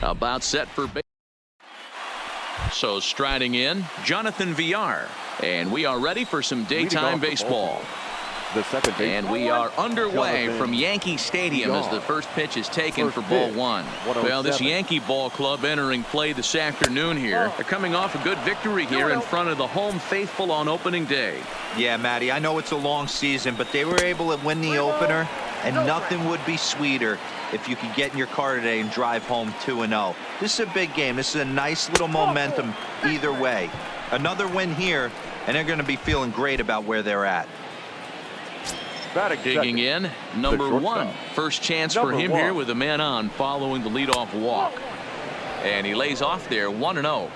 About set for base. So striding in, Jonathan VR. And we are ready for some daytime baseball. The second base. And we are underway from Yankee Stadium as the first pitch is taken for ball one. Well, this Yankee ball club entering play this afternoon here. They're coming off a good victory here in front of the home faithful on opening day. Yeah, Matty, I know it's a long season, but they were able to win the opener, and nothing would be sweeter if you could get in your car today and drive home 2-0. This is a big game. This is a nice little momentum either way. Another win here, and they're going to be feeling great about where they're at. Digging in, number one. First chance for him here with a man on following the leadoff walk. And he lays off there 1-0.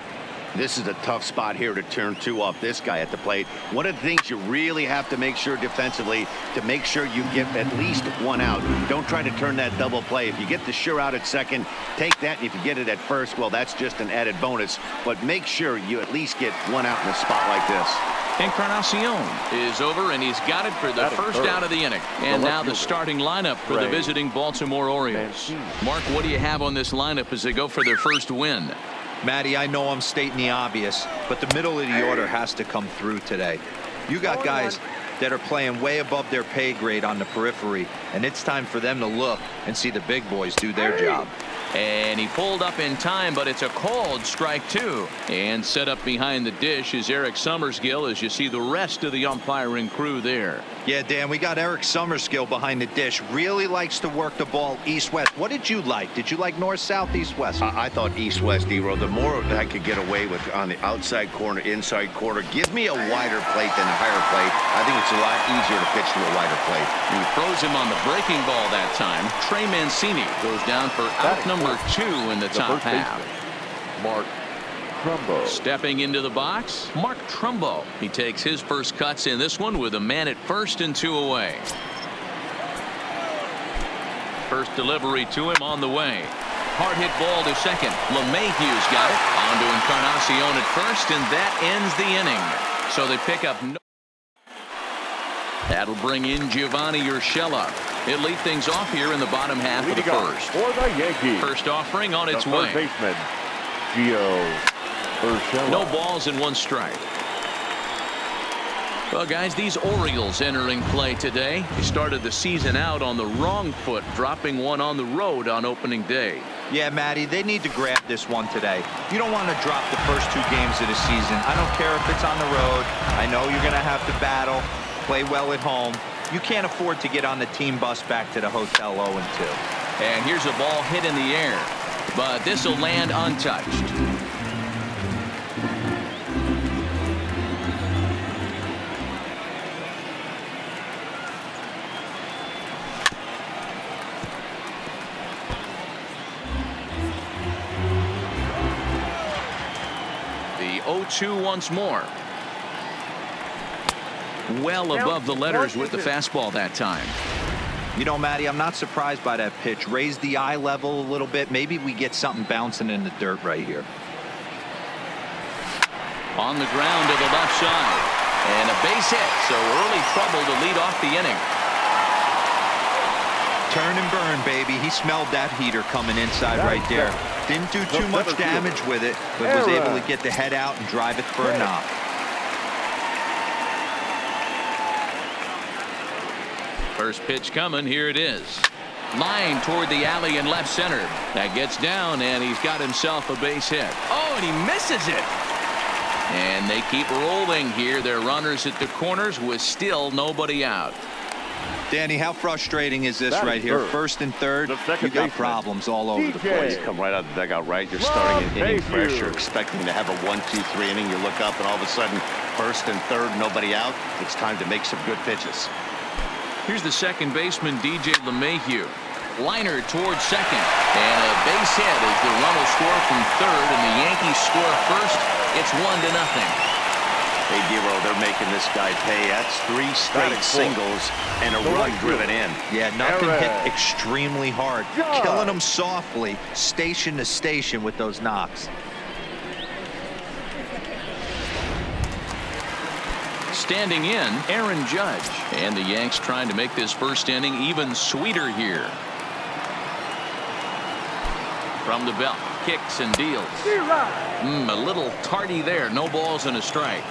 This is a tough spot here to turn two off this guy at the plate. One of the things you really have to make sure defensively to make sure you get at least one out. Don't try to turn that double play. If you get the sure out at second, take that. And if you get it at first, well, that's just an added bonus. But make sure you at least get one out in a spot like this. Encarnacion is over, and he's got it for the first out of the inning. And now the starting lineup for the visiting Baltimore Orioles. Mark, what do you have on this lineup as they go for their first win? Matty, I know I'm stating the obvious, but the middle of the order has to come through today. You got guys that are playing way above their pay grade on the periphery, and it's time for them to look and see the big boys do their job. And he pulled up in time, but it's a called strike two. And set up behind the dish is Eric Summerskill as you see the rest of the umpiring crew there. Yeah, Dan, we got Eric Summerskill behind the dish. Really likes to work the ball east-west. What did you like? Did you like north-south, east-west? I thought east-west, D-Row. The more I could get away with on the outside corner, inside corner, give me a wider plate than a higher plate. I think it's a lot easier to pitch to a wider plate. He throws him on the breaking ball that time. Trey Mancini goes down for out number 2 in the top half. Mark Trumbo. Stepping into the box, Mark Trumbo. He takes his first cuts in this one with a man at first and 2 away. First delivery to him on the way. Hard hit ball to second. LeMahieu's got it. On to Encarnacion at first, and that ends the inning. So they pick up no. That'll bring in Giovanni Urshela. It'll lead things off here in the bottom half of the first. For the Yankees. First offering on its way. First baseman, Gio Urshela. No balls and 1 strike. Well, guys, these Orioles entering play today. They started the season out on the wrong foot, dropping one on the road on opening day. Yeah, Matty, they need to grab this one today. You don't want to drop the first 2 games of the season. I don't care if it's on the road. I know you're going to have to battle, play well at home. You can't afford to get on the team bus back to the hotel 0-2. And here's a ball hit in the air, but this will land untouched. The 0-2 once more. Well above the letters with the fastball that time. You know, Matty, I'm not surprised by that pitch. Raise the eye level a little bit. Maybe we get something bouncing in the dirt right here. On the ground to the left side. And a base hit, so early trouble to lead off the inning. Turn and burn, baby. He smelled that heater coming inside right there. Didn't do too much damage with it, but was able to get the head out and drive it for a knock. First pitch coming. Here it is. Line toward the alley in left center. That gets down, and he's got himself a base hit. Oh, and he misses it. And they keep rolling here. They're runners at the corners with still nobody out. Danny, how frustrating is this right here? First and third, you got problems all over the place. Come right out of the dugout, right? You're starting an inning fresh. You're expecting to have a 1-2-3 inning. You look up, and all of a sudden, first and third, nobody out. It's time to make some good pitches. Here's the second baseman, DJ LeMahieu. Liner towards second. And a base hit as the run will score from third, and the Yankees score first. It's 1-0. Hey, D-Row, they're making this guy pay. That's 3 straight singles and a run driven in. Yeah, nothing hit extremely hard. Killing them softly, station to station with those knocks. Standing in, Aaron Judge. And the Yanks trying to make this first inning even sweeter here. From the belt, kicks and deals. A little tardy there. No balls and a strike.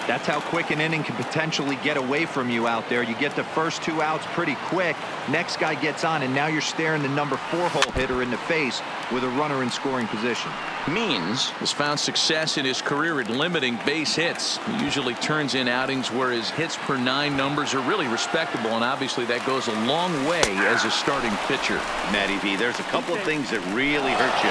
That's how quick an inning can potentially get away from you out there. You get the first 2 outs pretty quick. Next guy gets on, and now you're staring the number 4 hole hitter in the face with a runner in scoring position. Means has found success in his career at limiting base hits. He usually turns in outings where his hits per 9 numbers are really respectable, and obviously that goes a long way as a starting pitcher. Matty V, there's a couple of things that really hurt you.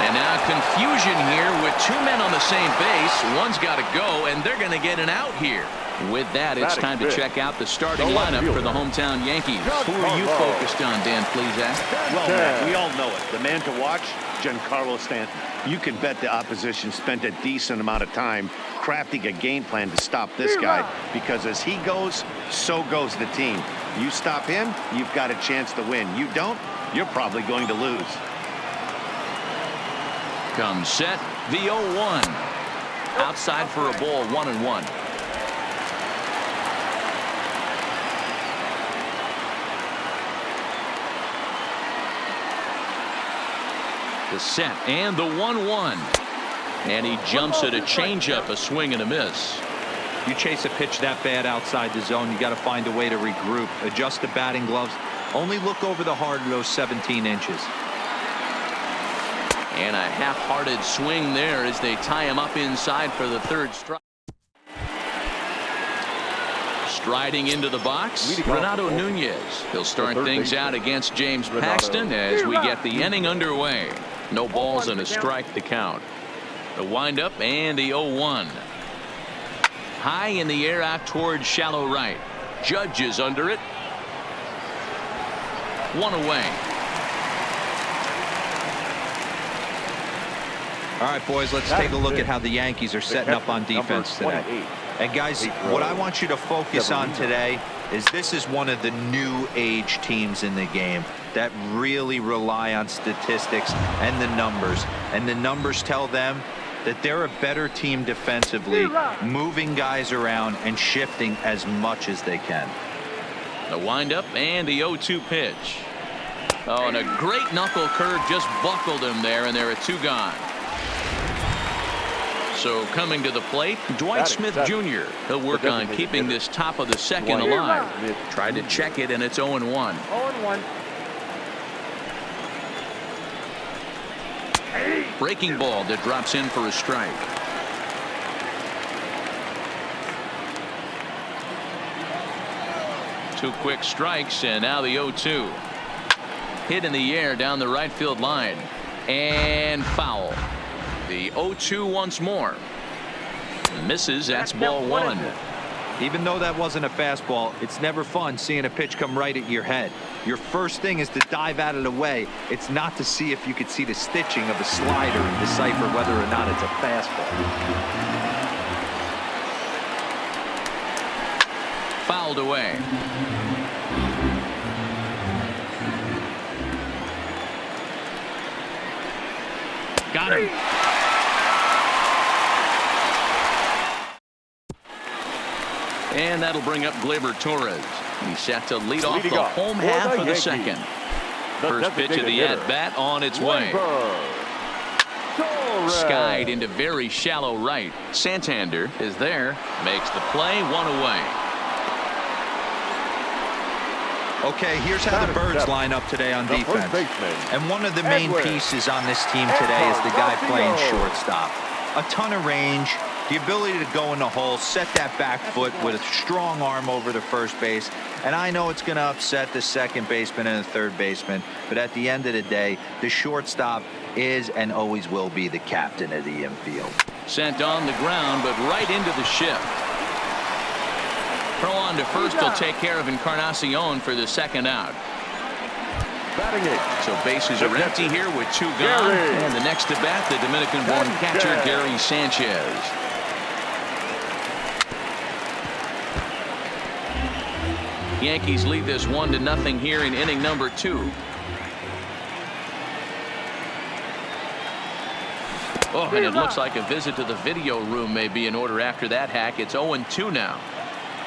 And now confusion here with 2 men on the same base. One's got to go, and they're going to get an out here. With that, it's time to check out the starting lineup for the hometown Yankees. Who are you focused on, Dan Plesac? Well, Matt, we all know it. The man to watch, Giancarlo Stanton. You can bet the opposition spent a decent amount of time crafting a game plan to stop this guy, because as he goes, so goes the team. You stop him, you've got a chance to win. You don't, you're probably going to lose. Comes set, the 0-1. Outside for a ball, 1-1. The set and the 1-1. And he jumps at a changeup, a swing and a miss. You chase a pitch that bad outside the zone, you got to find a way to regroup, adjust the batting gloves, only look over the heart of those 17 inches. And a half-hearted swing there as they tie him up inside for the 3rd strike. Striding into the box, Renato Nunez. He'll start things out against James Paxton as we get the inning underway. No balls and a strike to count. The windup and the 0-1. High in the air out towards shallow right. Judge is under it. 1 away. All right, boys, let's take a look at how the Yankees are setting up on defense today. And guys, what I want you to focus on today is this is one of the new age teams in the game that really rely on statistics and the numbers. And the numbers tell them that they're a better team defensively, moving guys around and shifting as much as they can. The windup and the 0-2 pitch. Oh, and a great knuckle curve just buckled him there, and there are 2 gone. So coming to the plate, Dwight Smith Jr. He'll work on keeping this top of the 2nd alive. Tried to check it, and it's 0-1. 0-1. Breaking ball that drops in for a strike. Two quick strikes, and now the 0-2. Hit in the air down the right field line. And foul. The 0-2 once more. Misses. That's ball 1. Even though that wasn't a fastball, it's never fun seeing a pitch come right at your head. Your first thing is to dive out of the way. It's not to see if you could see the stitching of a slider and decipher whether or not it's a fastball. Fouled away. Got him. And that'll bring up Gleyber Torres. He's set to lead off the home half of the 2nd. First pitch of the at-bat on its way. Skied into very shallow right. Santander is there. Makes the play. 1 away. Okay, here's how the Birds line up today on defense. And one of the main pieces on this team today is the guy playing shortstop. A ton of range, the ability to go in the hole, set that back foot with a strong arm over to first base. And I know it's going to upset the 2nd baseman and the 3rd baseman, but at the end of the day, the shortstop is and always will be the captain of the infield. Sent on the ground, but right into the shift. Throw on to first will take care of Encarnacion for the 2nd out. So bases are empty here with 2 gone. And the next at bat, the Dominican-born catcher Gary Sanchez. Yankees lead this 1-0 here in inning number 2. Oh, and it looks like a visit to the video room may be in order after that hack. It's 0-2 now.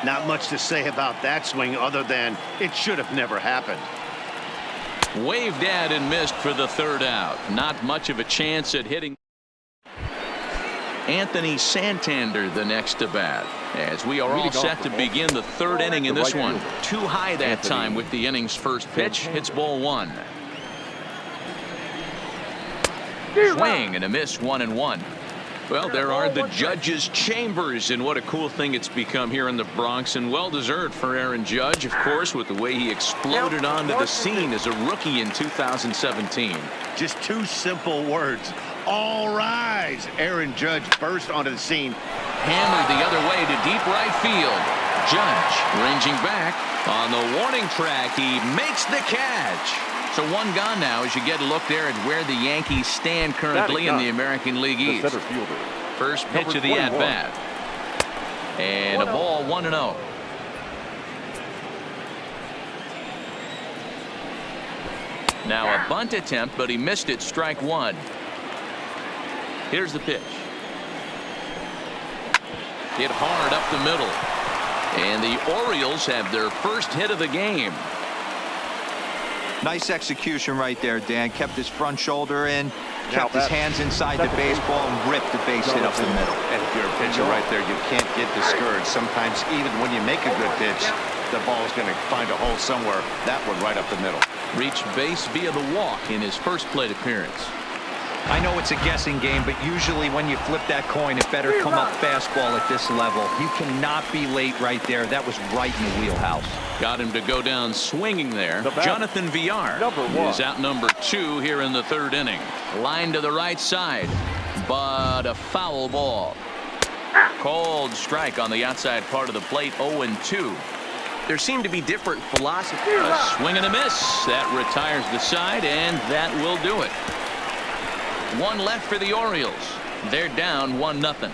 Not much to say about that swing other than it should have never happened. Waved at and missed for the third out. Not much of a chance at hitting. Anthony Santander the next to bat, as we are all set to begin the third inning in this one. Too high that time with the inning's first pitch. Hits ball one. Swing and a miss, 1-1. Well, there are the judges' chambers, and what a cool thing it's become here in the Bronx, and well deserved for Aaron Judge, of course, with the way he exploded onto the scene as a rookie in 2017. Just two simple words. All rise. Aaron Judge burst onto the scene. Hammered the other way to deep right field. Judge ranging back on the warning track. He makes the catch. So one gone now as you get a look there at where the Yankees stand currently in the American League East. Center fielder. First pitch of the at-bat. And a ball, 1-0. Now a bunt attempt, but he missed it. Strike one. Here's the pitch. Hit hard up the middle. And the Orioles have their first hit of the game. Nice execution right there, Dan. Kept his front shoulder in, kept his hands inside the baseball, and ripped the base hit up the middle. And if you're a pitcher right there, you can't get discouraged. Sometimes even when you make a good pitch, the ball's going to find a hole somewhere. That one right up the middle. Reached base via the walk in his first plate appearance. I know it's a guessing game, but usually when you flip that coin, it better come up fastball at this level. You cannot be late right there. That was right in the wheelhouse. Got him to go down swinging there. Jonathan Villar is out number 2 here in the third inning. Line to the right side, but a foul ball. Called strike on the outside part of the plate. 0-2. There seem to be different philosophies. A swing and a miss. That retires the side, and that will do it. One left for the Orioles. They're down 1-0.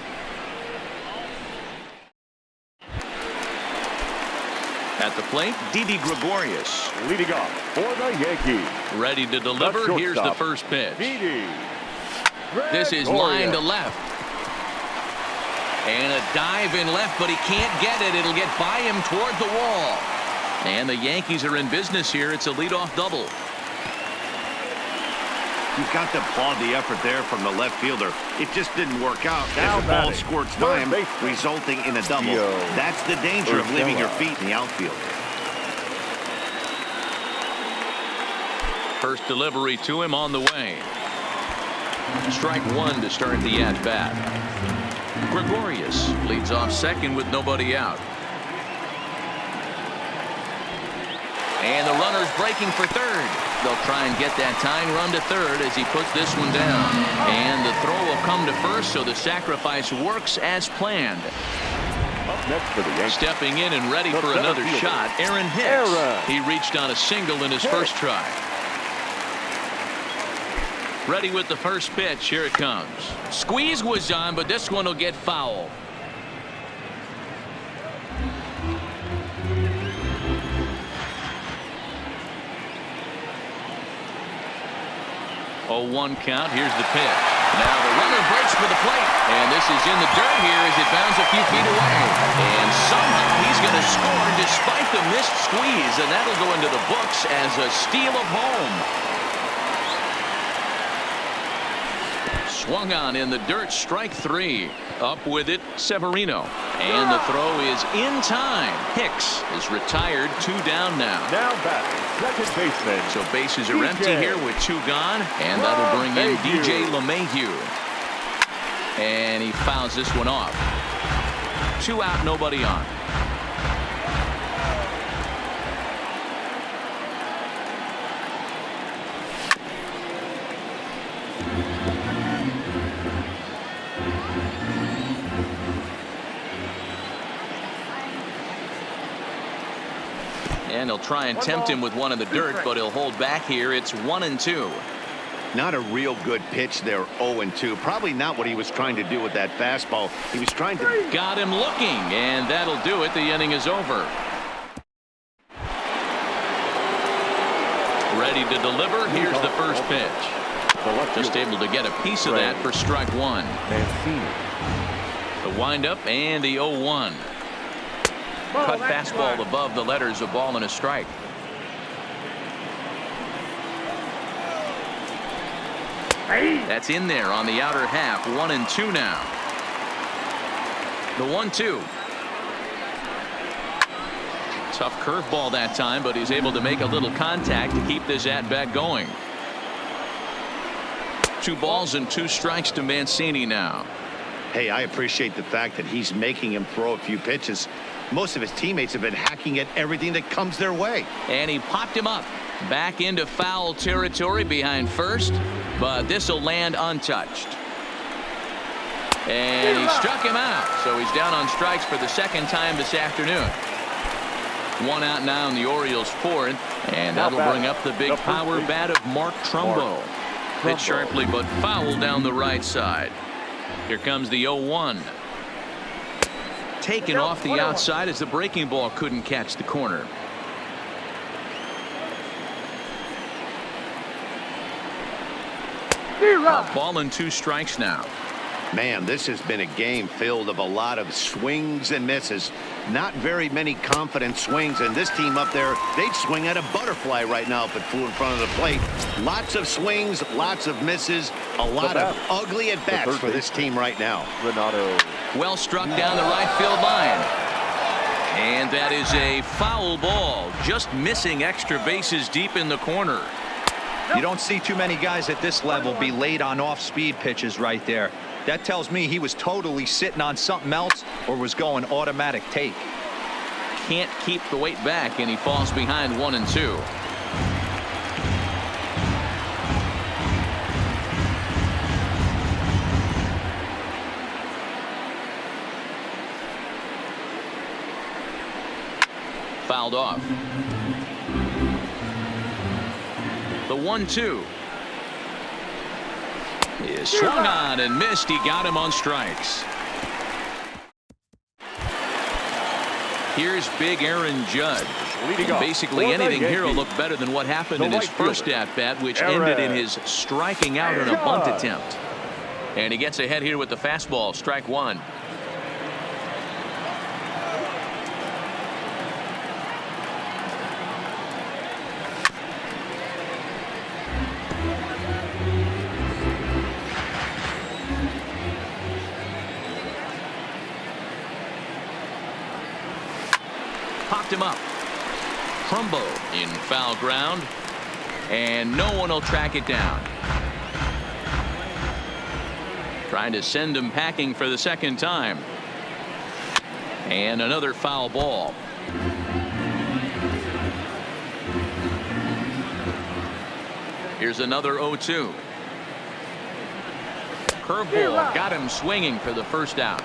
At the plate, Didi Gregorius. Leading off for the Yankees. Ready to deliver. Here's the first pitch. Didi This is line to left. And a dive in left, but he can't get it. It'll get by him toward the wall. And the Yankees are in business here. It's a leadoff double. You've got to applaud the effort there from the left fielder. It just didn't work out as the ball squirts by him, resulting in a double. That's the danger of leaving your feet in the outfield. First delivery to him on the way. Strike one to start the at-bat. Gregorius leads off second with nobody out. And the runner's breaking for third. They'll try and get that tying run to third as he puts this one down. And the throw will come to first, so the sacrifice works as planned. Up next for the Yankees. Stepping in and ready for another shot, Aaron Hicks. He reached on a single in his first try. Ready with the first pitch. Here it comes. Squeeze was on, but this one will get foul. 0-1 count. Here's the pitch. Now the runner breaks for the plate. And this is in the dirt here as it bounds a few feet away. And somehow he's going to score despite the missed squeeze. And that'll go into the books as a steal of home. Swung on in the dirt. Strike three. Up with it, Severino. And the throw is in time. Hicks is retired. 2 down now. Now back, second baseman. So bases are empty here with 2 gone. And that'll bring in DJ LeMahieu. And he fouls this one off. 2 out, nobody on. And he'll try and tempt him with one in the dirt, but he'll hold back here. It's 1-2. Not a real good pitch there, 0-2. Probably not what he was trying to do with that fastball. He was trying to... Got him looking, and that'll do it. The inning is over. Ready to deliver. Here's the first pitch. Just able to get a piece of that for strike one. The windup and the 0-1. Cut fastball above the letters, a ball and a strike. That's in there on the outer half. 1-2 now. The 1-2. Tough curveball that time, but he's able to make a little contact to keep this at-bat going. 2 balls and 2 strikes to Mancini now. Hey, I appreciate the fact that he's making him throw a few pitches. Most of his teammates have been hacking at everything that comes their way. And he popped him up back into foul territory behind first, but this will land untouched. And he struck him out, so he's down on strikes for the second time this afternoon. 1 out now in the Orioles' 4th, and that'll bring up the big power bat of Mark Trumbo. Hit sharply but foul down the right side. Here comes the 0-1. Taken off the outside as the breaking ball couldn't catch the corner. A ball and 2 strikes now. Man, this has been a game filled of a lot of swings and misses. Not very many confident swings, and this team up there, they'd swing at a butterfly right now if it flew in front of the plate. Lots of swings, lots of misses, a lot of ugly at-bats for this team right now. Renato. Well struck down the right field line. And that is a foul ball, just missing extra bases deep in the corner. You don't see too many guys at this level be late on off-speed pitches right there. That tells me he was totally sitting on something else or was going automatic take. Can't keep the weight back, and he falls behind 1-2. Fouled off. The 1-2. Is swung on and missed. He got him on strikes. Here's big Aaron Judge. Basically anything here will look better than what happened in his first at-bat, which ended in his striking out on a bunt attempt. And he gets ahead here with the fastball. Strike 1. Popped him up. Trumbo in foul ground, and no one will track it down. Trying to send him packing for the second time. And another foul ball. Here's another 0-2. Curveball got him swinging for the first out.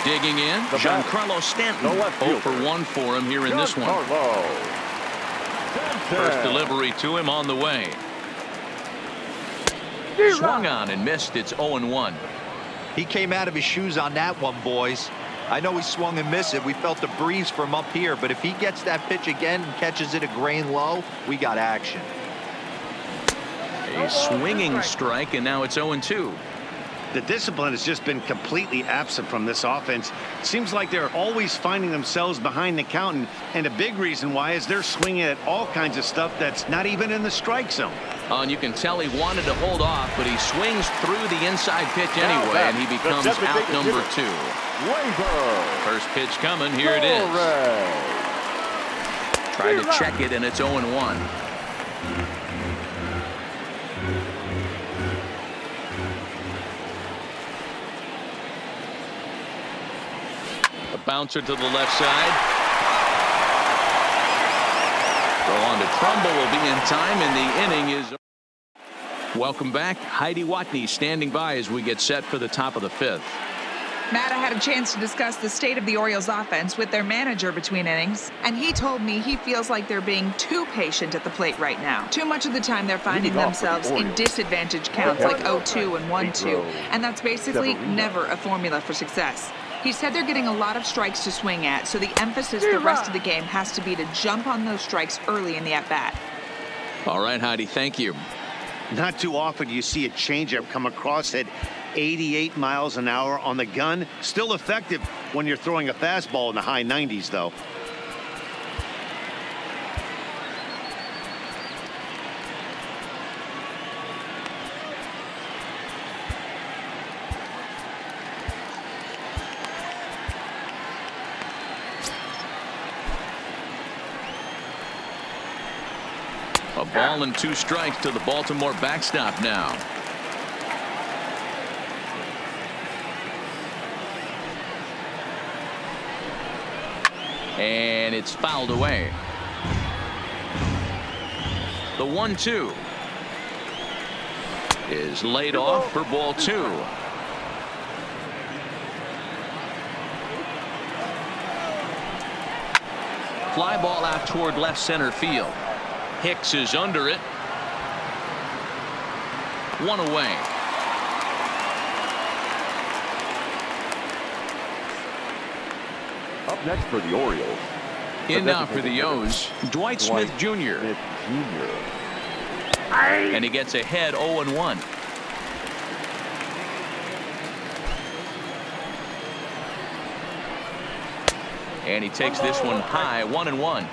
Digging in, Giancarlo Stanton. 0 for 1 for him here in this one. First delivery to him on the way. Swung on and missed. It's 0-1. He came out of his shoes on that one, boys. I know he swung and missed it. We felt the breeze from up here, but if he gets that pitch again and catches it a grain low, we got action. A swinging strike, and now it's 0-2. The discipline has just been completely absent from this offense. Seems like they're always finding themselves behind the count, and a big reason why is they're swinging at all kinds of stuff that's not even in the strike zone. And you can tell he wanted to hold off, but he swings through the inside pitch anyway, and he becomes out number 2. First pitch coming. Here it is. Tried to check it, and it's 0-1. Bouncer to the left side. Throw on to Trumbo will be in time, and the inning is. Welcome back. Heidi Watney standing by as we get set for the top of the 5th. Matt, I had a chance to discuss the state of the Orioles offense with their manager between innings, and he told me he feels like they're being too patient at the plate right now. Too much of the time they're finding themselves in disadvantage counts like 0-2 and 1-2, and that's basically never a formula for success. He said they're getting a lot of strikes to swing at, so the emphasis the rest of the game has to be to jump on those strikes early in the at-bat. All right, Heidi, thank you. Not too often you see a changeup come across at 88 miles an hour on the gun. Still effective when you're throwing a fastball in the high 90s, though. Ball and 2 strikes to the Baltimore backstop now. And it's fouled away. The 1-2 is laid off for ball 2. Fly ball out toward left center field. Hicks is under it. 1 away. Up next for the Orioles. In now for the O's, Dwight Smith Jr. And he gets ahead 0-1. And he takes this one high, 1-1.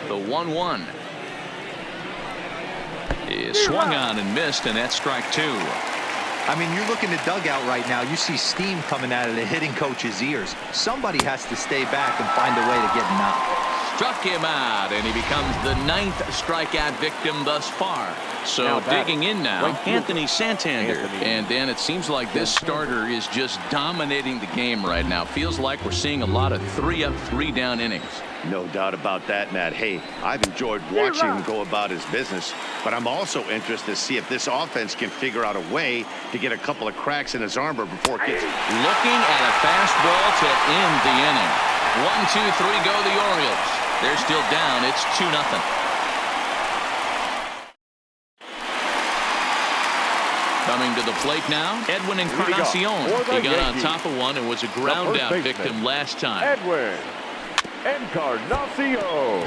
The 1-1 is swung on and missed, and that's strike 2. I mean, you look in the dugout right now, you see steam coming out of the hitting coach's ears. Somebody has to stay back and find a way to get him out. Struck him out, and he becomes the 9th strikeout victim thus far. So digging in now, Anthony Santander. And Dan, it seems like this starter is just dominating the game right now. Feels like we're seeing a lot of 3-up, 3-down innings. No doubt about that, Matt. Hey, I've enjoyed watching him go about his business, but I'm also interested to see if this offense can figure out a way to get a couple of cracks in his armor before it gets. Looking at a fastball to end the inning. 1, 2, 3 go the Orioles. They're still down. It's 2-0. Coming to the plate now, Edwin Encarnacion. He got on top of one and was a ground out victim last time. Edwin Encarnacion.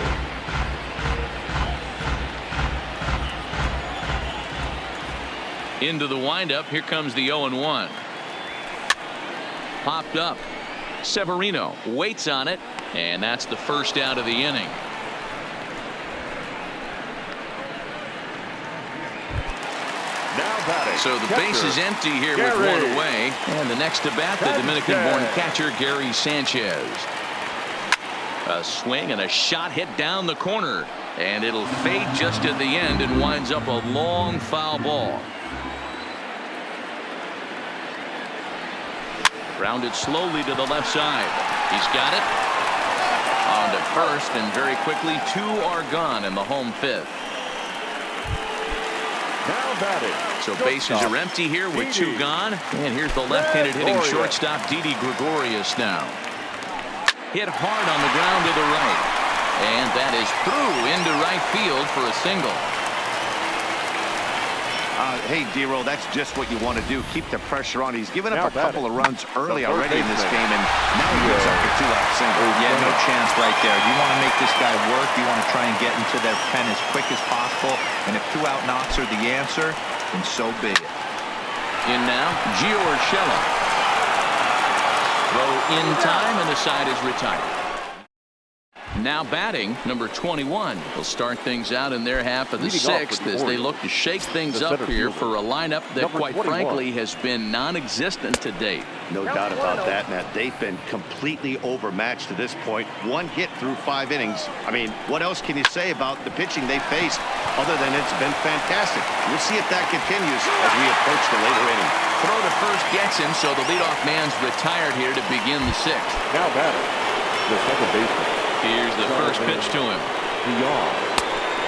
Into the windup. Here comes the 0-1. Popped up. Severino waits on it, and that's the first out of the inning. So the base is empty here with 1 away, and the next to bat, the Dominican-born catcher Gary Sanchez. A swing and a shot hit down the corner, and it'll fade just at the end and winds up a long foul ball. Grounded slowly to the left side. He's got it. On to first, and very quickly 2 are gone in the home 5th. Now batting. So bases are empty here with 2 gone. And here's the left-handed hitting shortstop Didi Gregorius now. Hit hard on the ground to the right. And that is through into right field for a single. Hey, D-Roll, that's just what you want to do. Keep the pressure on. He's given up a couple of runs early already in this game, and now he gives up a 2-out single. Yeah, no chance right there. You want to make this guy work. You want to try and get into that pen as quick as possible. And if 2-out knocks are the answer, then so be it. In now, Gio Urshela. Throw in time, and the side is retired. Now batting, number 21. Will start things out in their half of the 6th as they look to shake things up here for a lineup that, quite frankly, has been non-existent to date. No doubt about that, Matt. They've been completely overmatched to this point. 1 hit through 5 innings. I mean, what else can you say about the pitching they faced other than it's been fantastic? We'll see if that continues as we approach the later inning. Throw to first gets him, so the leadoff man's retired here to begin the 6th. Now batting, the second baseman. Here's the first pitch to him.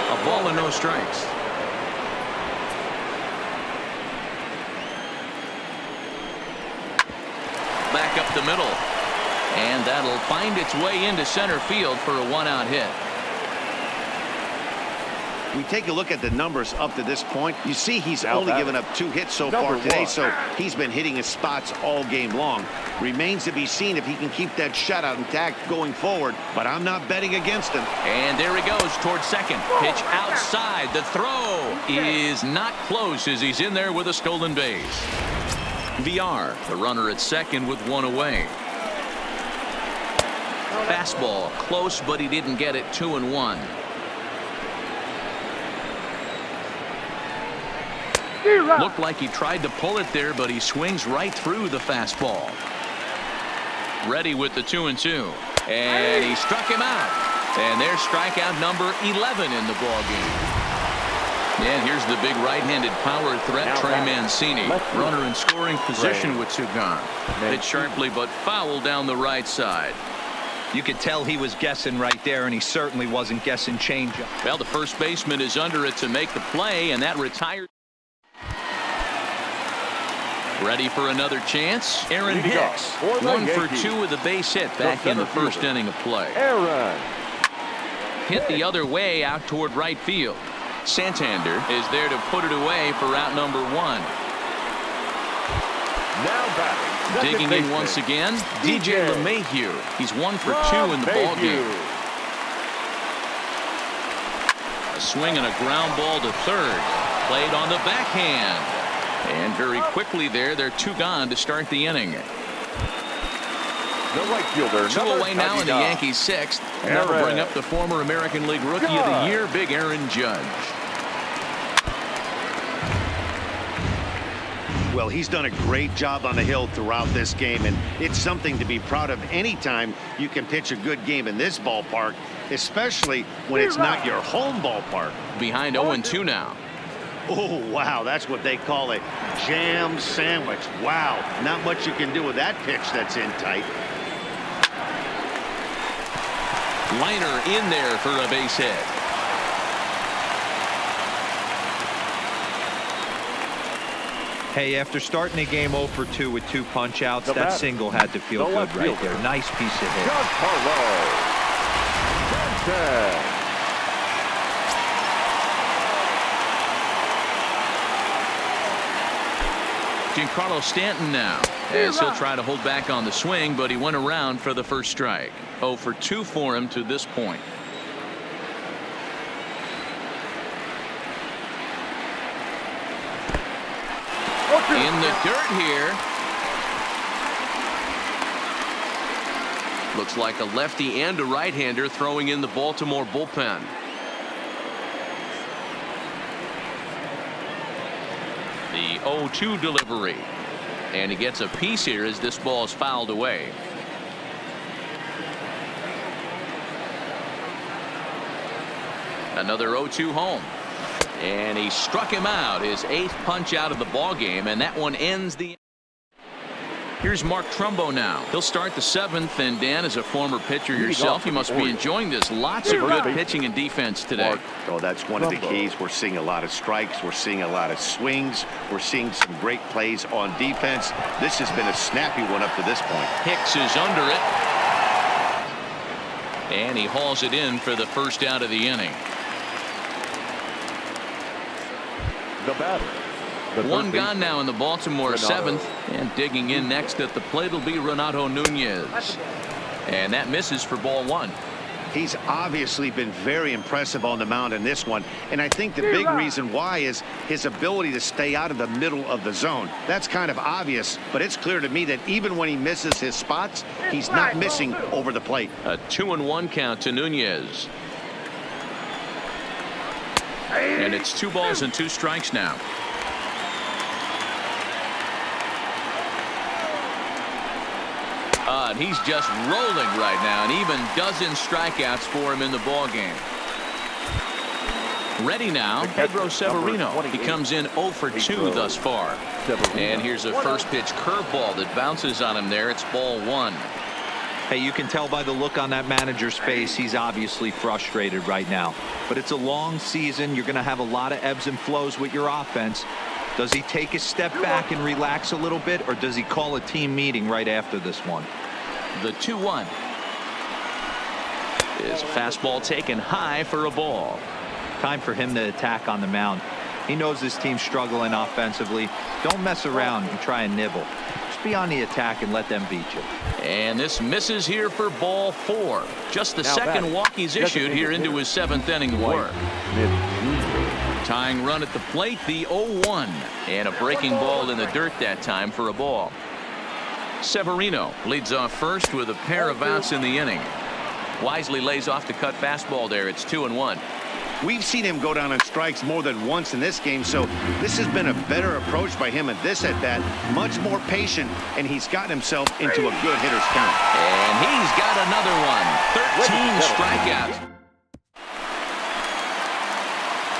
A ball and no strikes. Back up the middle. And that'll find its way into center field for a 1-out hit. We take a look at the numbers up to this point. You see he's only given up 2 hits so far today, so he's been hitting his spots all game long. Remains to be seen if he can keep that shutout intact going forward, but I'm not betting against him. And there he goes towards second. Pitch outside. The throw is not close as he's in there with a stolen base. VR, the runner at second with 1 away. Fastball close, but he didn't get it. 2-1. Looked like he tried to pull it there, but he swings right through the fastball. Ready with the 2-2. And he struck him out. And there's strikeout number 11 in the ball game. And here's the big right-handed power threat, Trey Mancini. Runner in scoring position with two gone. Hit sharply but foul down the right side. You could tell he was guessing right there, and he certainly wasn't guessing changeup. Well, the first baseman is under it to make the play, and that retired. Ready for another chance? Aaron Hicks. 1 for 2 with a base hit back in the first inning of play. Aaron. Hit the other way out toward right field. Santander is there to put it away for out number 1. Now batting. Digging in once again, DJ LeMahieu. He's 1 for 2 in the ball game. A swing and a ground ball to third. Played on the backhand. And very quickly there, they're 2 gone to start the inning. The right fielder. 2 away now in the Yankees' 6th. And that'll bring up the former American League Rookie of the Year, Big Aaron Judge. Well, he's done a great job on the hill throughout this game, and it's something to be proud of anytime you can pitch a good game in this ballpark, especially when it's not your home ballpark. Behind 0-2 now. Oh, wow, that's what they call a jam sandwich. Wow, not much you can do with that pitch that's in tight. Liner in there for a base hit. Hey, after starting the game 0 for 2 with 2 punch outs, that single had to feel good right there. Nice piece of hit. Giancarlo Stanton now, as he'll try to hold back on the swing, but he went around for the first strike. 0 for 2 for him to this point. In the dirt here. Looks like a lefty and a right-hander throwing in the Baltimore bullpen. The 0-2 delivery. And he gets a piece here as this ball is fouled away. Another 0-2 home. And he struck him out, his 8th punch out of the ball game, and that one ends the. Here's Mark Trumbo now. He'll start the 7th, and Dan, as a former pitcher yourself, you must be enjoying this. Lots of good pitching and defense today. Oh, that's one of the keys. We're seeing a lot of strikes. We're seeing a lot of swings. We're seeing some great plays on defense. This has been a snappy one up to this point. Hicks is under it. And he hauls it in for the first out of the inning. The batter. One gone now in the Baltimore 7th, and digging in next at the plate will be Renato Nunez, and that misses for ball 1. He's obviously been very impressive on the mound in this one, and I think the big reason why is his ability to stay out of the middle of the zone. That's kind of obvious, but it's clear to me that even when he misses his spots, he's not missing over the plate. A 2-1 count to Nunez. And it's 2 balls and 2 strikes now. And he's just rolling right now, and even dozen strikeouts for him in the ball game. Ready now, Pedro Severino. He comes in 0 for 2 thus far. And here's a first pitch curveball that bounces on him there. It's ball 1. Hey, you can tell by the look on that manager's face, he's obviously frustrated right now. But it's a long season. You're going to have a lot of ebbs and flows with your offense. Does he take a step back and relax a little bit, or does he call a team meeting right after this one? The 2-1 is a fastball taken high for a ball. Time for him to attack on the mound. He knows this team's struggling offensively. Don't mess around and try and nibble. Just be on the attack and let them beat you. And this misses here for ball 4. Just the second walk he's issued here into his 7th inning of work. Tying run at the plate, the 0-1. And a breaking ball in the dirt that time for a ball. Severino leads off first with a pair of outs in the inning. Wisely lays off the cut fastball there. It's 2-1. We've seen him go down on strikes more than once in this game, so this has been a better approach by him at this at-bat. Much more patient, and he's gotten himself into a good hitter's count. And he's got another one. 13 strikeouts.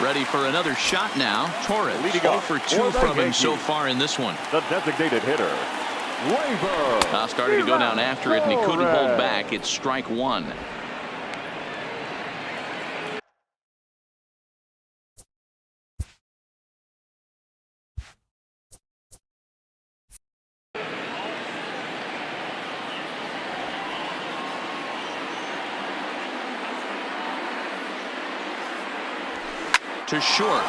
Ready for another shot now. Torres 0 for 2 from him so far in this one. The designated hitter, Labor. Started to go down after it, and he couldn't hold back. It's strike one. To short.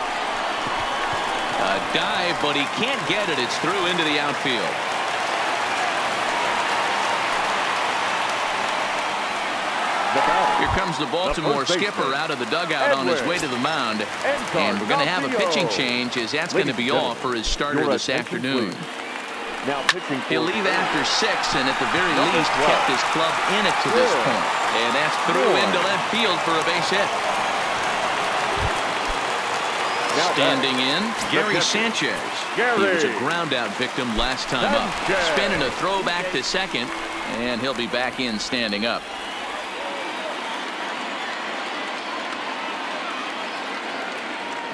A dive, but he can't get it. It's through into the outfield. Here comes the Baltimore skipper out of the dugout on his way to the mound. And we're going to have a pitching change, as that's going to be all for his starter this afternoon. Now pitching. He'll leave after 6, and at the very least kept his club in it to this point. And that's through into left field for a base hit. Standing in, Gary Sanchez. He was a ground-out victim last time up. Spinning a throwback to second, and he'll be back in standing up.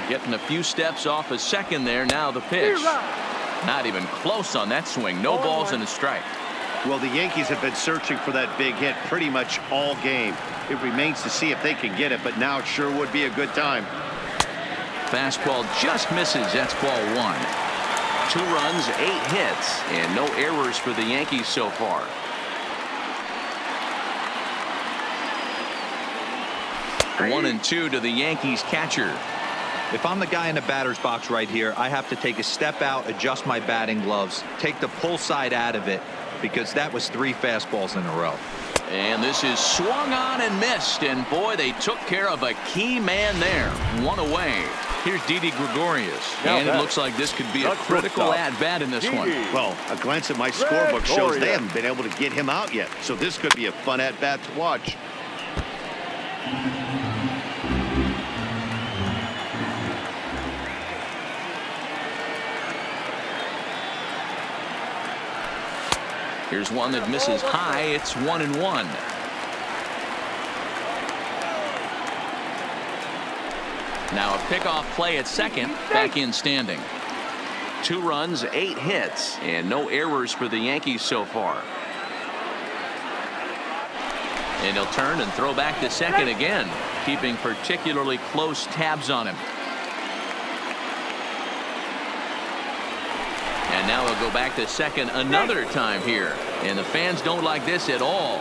Getting a few steps off a second there. Now the pitch. Not even close on that swing. No balls and a strike. Well, the Yankees have been searching for that big hit pretty much all game. It remains to see if they can get it, but now it sure would be a good time. Fastball just misses. That's ball 1. 2 runs, 8 hits, and no errors for the Yankees so far. One and 2 to the Yankees catcher. If I'm the guy in the batter's box right here, I have to take a step out, adjust my batting gloves, take the pull side out of it, because that was 3 fastballs in a row. And this is swung on and missed, and boy, they took care of a key man there. 1 away. Here's Didi Gregorius, and it looks like this could be a critical at-bat in this one. Well, a glance at my scorebook shows they haven't been able to get him out yet, so this could be a fun at-bat to watch. Here's one that misses high. It's 1-1. Now a pickoff play at second. Back in standing. 2 runs, 8 hits, and no errors for the Yankees so far. And he'll turn and throw back to second again, keeping particularly close tabs on him. And now he'll go back to second another time here. And the fans don't like this at all.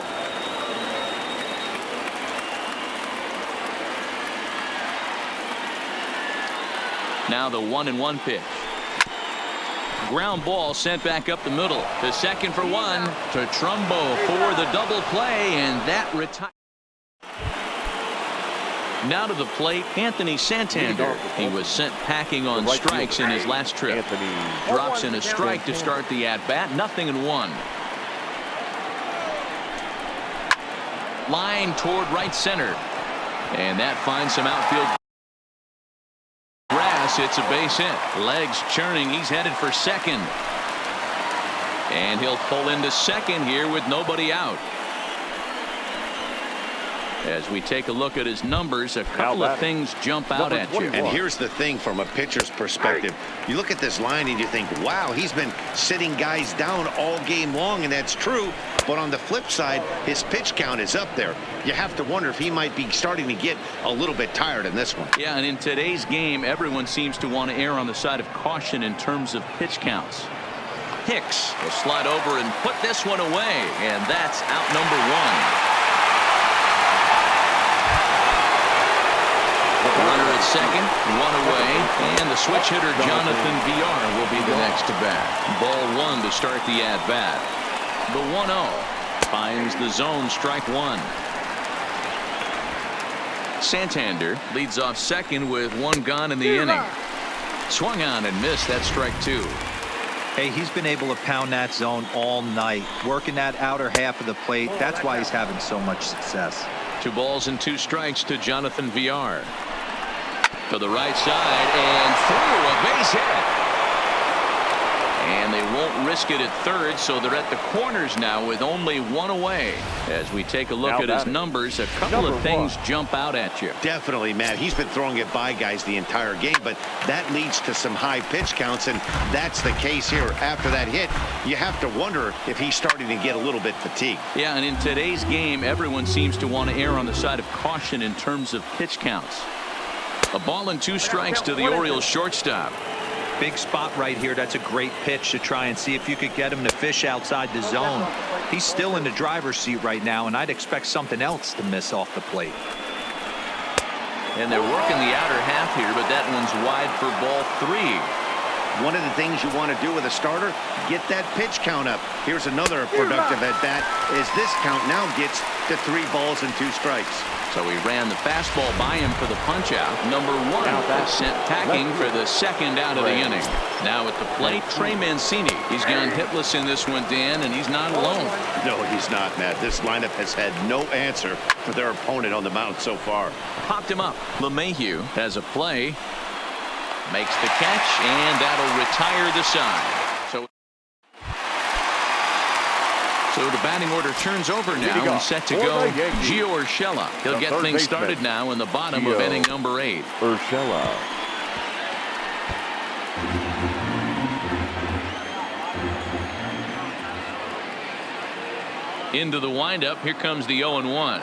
Now the 1-1 pitch. Ground ball sent back up the middle. To second for 1. To Trumbo for the double play. And that retires. Now to the plate, Anthony Santander. He was sent packing on strikes in his last trip. Drops in a strike to start the at-bat. 0-1. Line toward right center. And that finds some outfield grass. It's a base hit. Legs churning. He's headed for second. And he'll pull into second here with nobody out. As we take a look at his numbers, a couple of things jump out at you. And here's the thing from a pitcher's perspective. You look at this line and you think, wow, he's been sitting guys down all game long, and that's true. But on the flip side, his pitch count is up there. You have to wonder if he might be starting to get a little bit tired in this one. Yeah, and in today's game, everyone seems to want to err on the side of caution in terms of pitch counts. Hicks will slide over and put this one away, and that's out number 1. Runner at second, 1 away, and the switch hitter Jonathan VR will be the next to bat. Ball 1 to start the at-bat. The 1-0 finds the zone, strike 1. Santander leads off second with 1 gone in the inning. Swung on and missed. That's strike 2. Hey, he's been able to pound that zone all night, working that outer half of the plate. That's why he's having so much success. 2 balls and 2 strikes to Jonathan VR. To the right side and through a base hit. And they won't risk it at third, so they're at the corners now with only one away. As we take a look at his numbers, a couple of things jump out at you. Definitely, Matt. He's been throwing it by guys the entire game, but that leads to some high pitch counts, and that's the case here. After that hit, you have to wonder if he's starting to get a little bit fatigued. Yeah, and in today's game, everyone seems to want to err on the side of caution in terms of pitch counts. A ball and 2 strikes to the Orioles shortstop. Big spot right here. That's a great pitch to try and see if you could get him to fish outside the zone. He's still in the driver's seat right now, and I'd expect something else to miss off the plate. And they're working the outer half here, but that one's wide for ball 3. One of the things you want to do with a starter, get that pitch count up. Here's another productive at bat as this count now gets to 3 balls and 2 strikes. So he ran the fastball by him for the punch out. Number 1 sent packing for the second out of the inning. Now at the plate, Trey Mancini. He's gone hitless in this one, Dan, and he's not alone. No, he's not, Matt. This lineup has had no answer for their opponent on the mound so far. Popped him up. LeMahieu has a play. Makes the catch, and that'll retire the side. So the batting order turns over now and set to go Gio Urshela. He'll get things started now in the bottom of inning number 8. Urshela. Into the windup. Here comes the 0-1.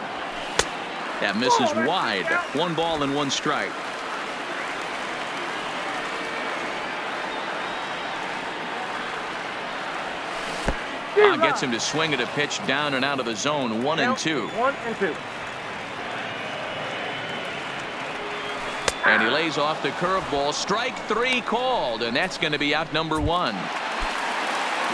That misses wide. 1 ball and 1 strike. Gets him to swing at a pitch down and out of the zone. 1-2. 1-2. And he lays off the curveball. Strike 3 called, and that's going to be out number 1.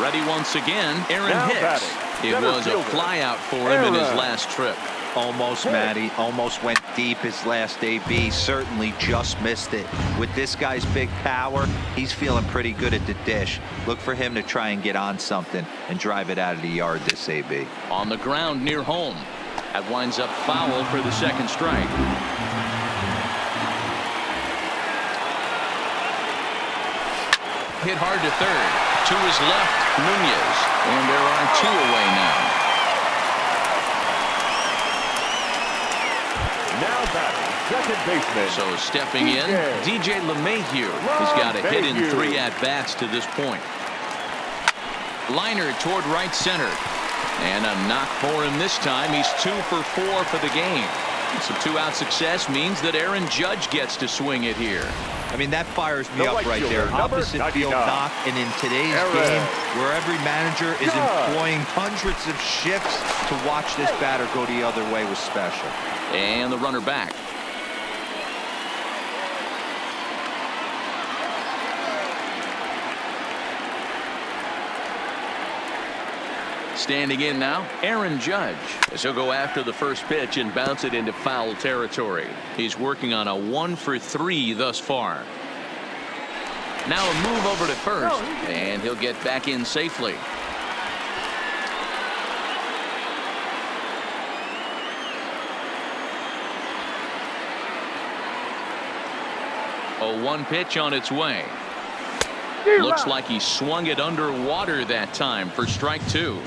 Ready once again, Aaron Hicks. It was a fly out for him in his last trip. Almost, Matty. Almost went deep his last AB. Certainly just missed it. With this guy's big power, he's feeling pretty good at the dish. Look for him to try and get on something and drive it out of the yard this AB. On the ground near home. That winds up foul for the second strike. Hit hard to third. To his left, Nunez. And there are 2 away now. Now batting, second baseman. So stepping in, DJ LeMahieu has got a hit in 3 at-bats to this point. Liner toward right center. And a knock for him this time. He's 2 for 4 for the game. Some 2-out success means that Aaron Judge gets to swing it here. I mean, that fires me up right there. Opposite field knock, and in today's game, where every manager is employing hundreds of shifts, to watch this batter go the other way was special. And the runner back. Standing in now, Aaron Judge. As he'll go after the first pitch and bounce it into foul territory. He's working on a 1 for 3 thus far. Now a move over to first, and he'll get back in safely. A 1 pitch on its way. Looks like he swung it underwater that time for strike 2.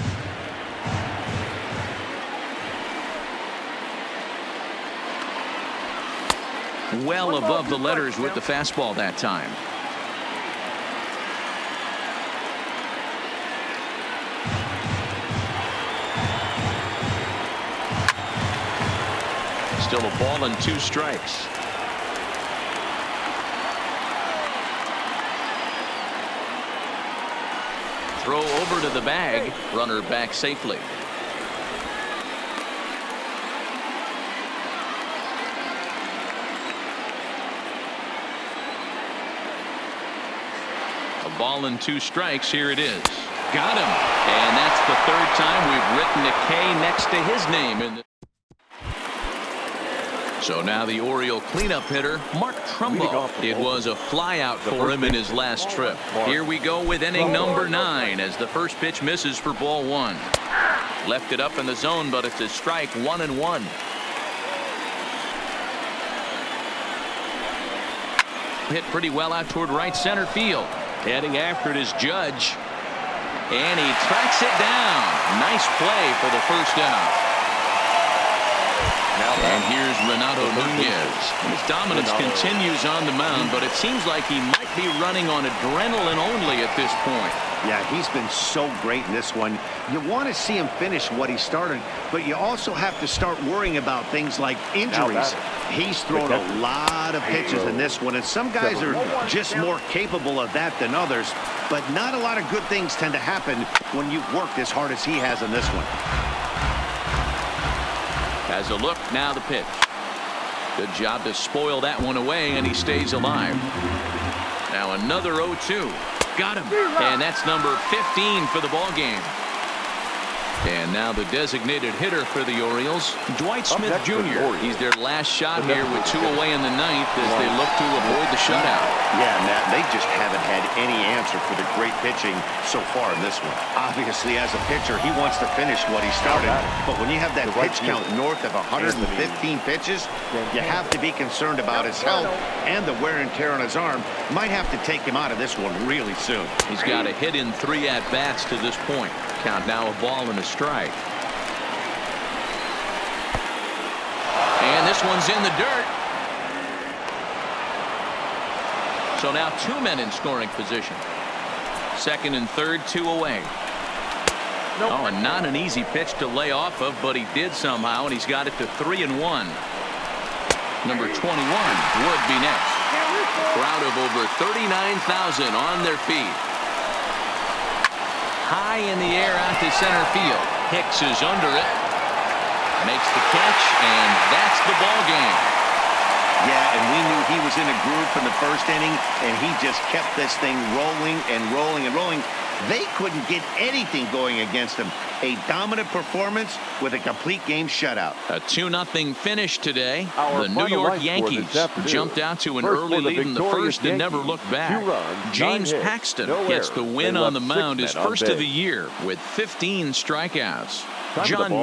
Well above the letters with the fastball that time. Still a ball and 2 strikes. Throw over to the bag. Runner back safely. A ball and 2 strikes. Here it is. Got him. And that's the 3rd time we've written a K next to his name. So now the Oriole cleanup hitter, Mark Trumbo. It was a flyout for him in his last trip. Here we go with inning number 9 as the first pitch misses for ball 1. Left it up in the zone, but it's a strike. 1-1. Hit pretty well out toward right center field. Heading after it is Judge. And he tracks it down. Nice play for the first out. And here's Renato Nunez. His dominance continues on the mound, but it seems like he might be running on adrenaline only at this point. Yeah, he's been so great in this one. You want to see him finish what he started, but you also have to start worrying about things like injuries. He's thrown a lot of pitches in this one, and some guys are just more capable of that than others, but not a lot of good things tend to happen when you've worked as hard as he has in this one. Has a look, now the pitch. Good job to spoil that one away, and he stays alive. Now another 0-2. Got him. And that's number 15 for the ball game. And now the designated hitter for the Orioles, Dwight Smith Jr. He's their last shot here with 2 away in the ninth as they look to avoid the shutout. Yeah, Matt, they just haven't had any answer for the great pitching so far in this one. Obviously, as a pitcher, he wants to finish what he started. But when you have that pitch count north of 115 pitches, you have to be concerned about his health and the wear and tear on his arm. Might have to take him out of this one really soon. He's got a hit in 3 at-bats to this point. Count now a ball and a strike. And this one's in the dirt. So now 2 men in scoring position. Second and third, 2 away. Oh, and not an easy pitch to lay off of, but he did somehow, and he's got it to 3-1. Number 21 would be next. Crowd of over 39,000 on their feet. High in the air out to center field. Hicks is under it. Makes the catch, and that's the ball game. Yeah, and we knew he was in a groove from the first inning, and he just kept this thing rolling and rolling and rolling. They couldn't get anything going against him. A dominant performance with a complete game shutout. A 2-0 finish today. Our the New final York line score Yankees this afternoon. jumped out to an First early for the lead in the victorious first and never Yankees. looked back. 2 runs, James 9 hits, Paxton no gets the errors. win They on the left 6 mound, his men on first of base. the year with 15 strikeouts. Time for the John ball.